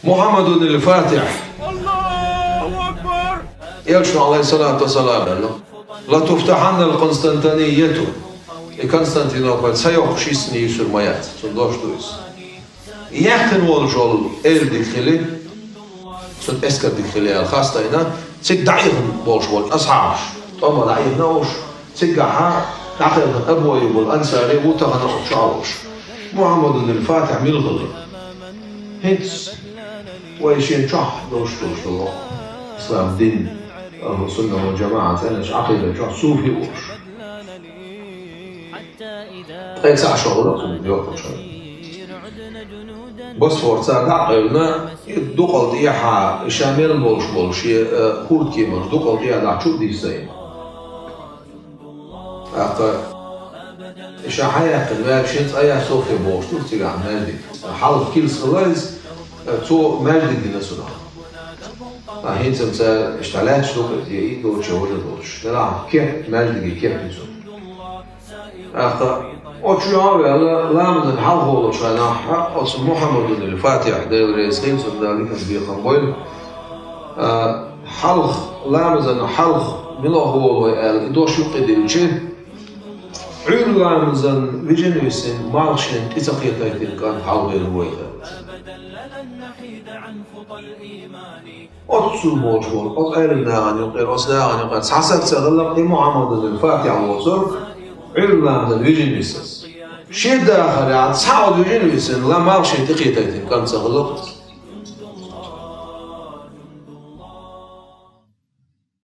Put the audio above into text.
محمد الفاتح الله أكبر. يلشن عليه الصلاة والسلام لا تفتحن القسطنطينية Konstantinopol sayok şisni sürmayat sundoştuyuz. Yakın oluşol el dikili sun esker dikili al khastayna sik da'ihun bolşol ashab ama da'ihna oş sikaha da'ihun aboyu bol ansari bu tahana oşaoş Muhammedun el-Fatih milghul hits ve işin çah doştuştu İslam din ahlu sünnet ve cemaat enes akide çah sufi oş ساعة شغل يوقف شغل بس فرصة دعقلنا دقل ديها شامل بولش خورد كيمر دقل ديها دعشوب دي سين شحياة المال شنت أيها صوفي بولش تفتي عن مالدي حالف كيل سخلايز تو مالدي دي نسونا هين سمسا اشتعلات شلوك دي ايدو وشهوجة بولش تلعب كيف مالدي كيف نسونا Oçuyor ve Allah'ın halk oluşuna olsun Muhammedun el-Fatih devresinin sonunda bir kamboy halk Allah'ın halk milaholu el doşluk edici Allah'ın vicenesin marşın isaqiyatayın kan halkın boyda Otsu boşbol ot elinden yok osnağın yok sasak sağlak Muhammedun el-Fatih olsun Allah'ın vicenesin شيء داخل عن صعود وجنبسن لا مارشي تقيتين كان صغلط